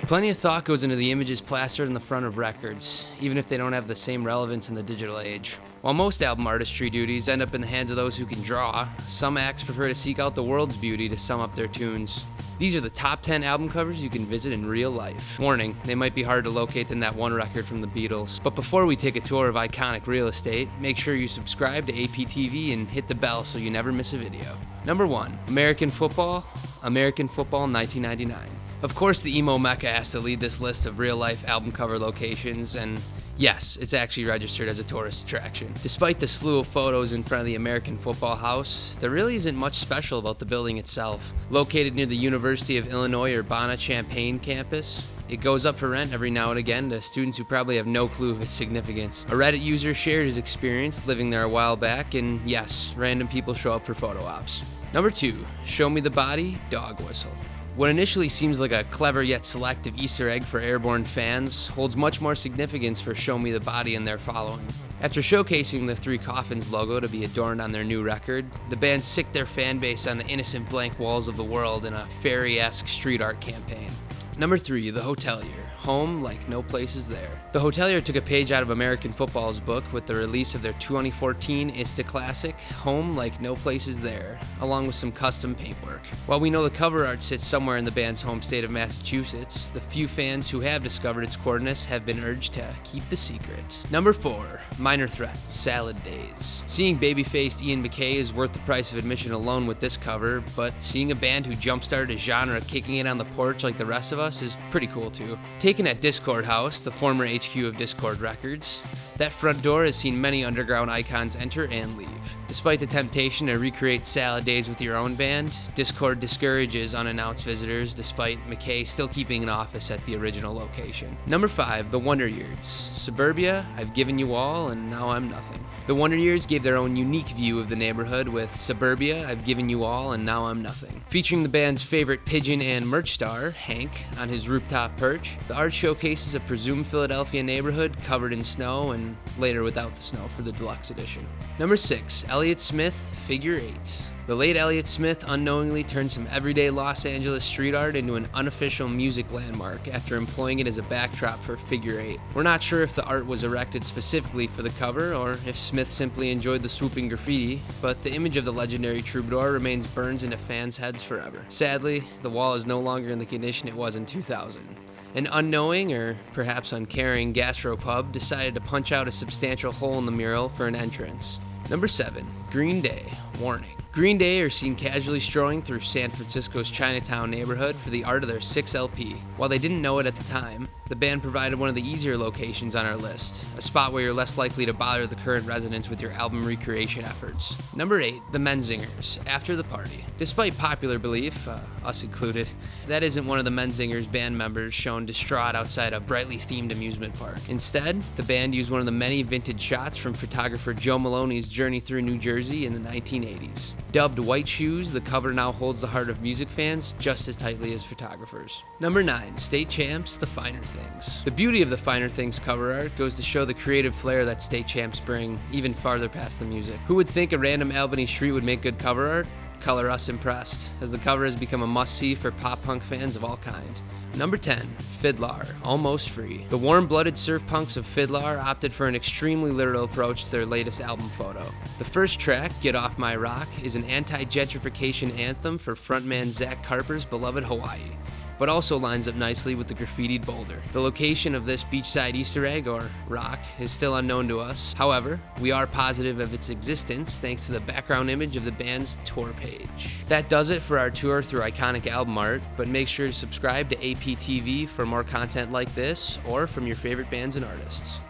Plenty of thought goes into the images plastered on the front of records, even if they don't have the same relevance in the digital age. While most album artistry duties end up in the hands of those who can draw, some acts prefer to seek out the world's beauty to sum up their tunes. These are the top 10 album covers you can visit in real life. Warning, they might be harder to locate than that one record from the Beatles. But before we take a tour of iconic real estate, make sure you subscribe to APTV and hit the bell so you never miss a video. Number 1. American Football 1999. Of course, the emo mecca has to lead this list of real-life album cover locations, and yes, it's actually registered as a tourist attraction. Despite the slew of photos in front of the American Football House, there really isn't much special about the building itself. Located near the University of Illinois Urbana-Champaign campus, it goes up for rent every now and again to students who probably have no clue of its significance. A Reddit user shared his experience living there a while back, and yes, random people show up for photo ops. Number 2, Show Me the Body, Dog Whistle. What initially seems like a clever yet selective Easter egg for airborne fans holds much more significance for Show Me the Body and their following. After showcasing the Three Coffins logo to be adorned on their new record, the band sicked their fan base on the innocent blank walls of the world in a fairy-esque street art campaign. Number 3, The Hotelier. Home like no place is there. The Hotelier took a page out of American football's book with the release of their 2014 Insta Classic, Home Like No Place Is There, along with some custom paintwork. While we know the cover art sits somewhere in the band's home state of Massachusetts, the few fans who have discovered its coordinates have been urged to keep the secret. Number 4, Minor Threat, Salad Days. Seeing baby-faced Ian MacKaye is worth the price of admission alone with this cover, but seeing a band who jump-started a genre kicking it on the porch like the rest of us is pretty cool too. Taken at Discord House, the former HQ of Discord Records, that front door has seen many underground icons enter and leave. Despite the temptation to recreate Salad Days with your own band, Discord discourages unannounced visitors despite MacKaye still keeping an office at the original location. Number 5, The Wonder Years. Suburbia, I've Given You All, and Now I'm Nothing. The Wonder Years gave their own unique view of the neighborhood with Suburbia, I've Given You All, and Now I'm Nothing. Featuring the band's favorite pigeon and merch star, Hank, on his rooftop perch, the art showcases a presumed Philadelphia neighborhood covered in snow and later without the snow for the deluxe edition. Number 6, Elliott Smith, Figure 8. The late Elliott Smith unknowingly turned some everyday Los Angeles street art into an unofficial music landmark after employing it as a backdrop for Figure 8. We're not sure if the art was erected specifically for the cover or if Smith simply enjoyed the swooping graffiti, but the image of the legendary troubadour remains burned into fans' heads forever. Sadly, the wall is no longer in the condition it was in 2000. An unknowing, or perhaps uncaring, gastropub decided to punch out a substantial hole in the mural for an entrance. Number 7, Green Day, Warning. Green Day are seen casually strolling through San Francisco's Chinatown neighborhood for the art of their 6th LP. While they didn't know it at the time, the band provided one of the easier locations on our list, a spot where you're less likely to bother the current residents with your album recreation efforts. Number 8, The Menzingers, After the Party. Despite popular belief, us included, that isn't one of the Menzingers band members shown distraught outside a brightly themed amusement park. Instead, the band used one of the many vintage shots from photographer Joe Maloney's journey through New Jersey in the 1980s. Dubbed White Shoes, the cover now holds the heart of music fans just as tightly as photographers. Number 9, State Champs, The Finer Things. The beauty of the Finer Things cover art goes to show the creative flair that State Champs bring even farther past the music. Who would think a random Albany street would make good cover art? Color us impressed, as the cover has become a must-see for pop-punk fans of all kind. Number 10, FIDLAR, Almost Free. The warm-blooded surf punks of FIDLAR opted for an extremely literal approach to their latest album photo. The first track, Get Off My Rock, is an anti-gentrification anthem for frontman Zach Carper's beloved Hawaii, but also lines up nicely with the graffitied boulder. The location of this beachside Easter egg, or rock, is still unknown to us. However, we are positive of its existence thanks to the background image of the band's tour page. That does it for our tour through iconic album art, but make sure to subscribe to APTV for more content like this or from your favorite bands and artists.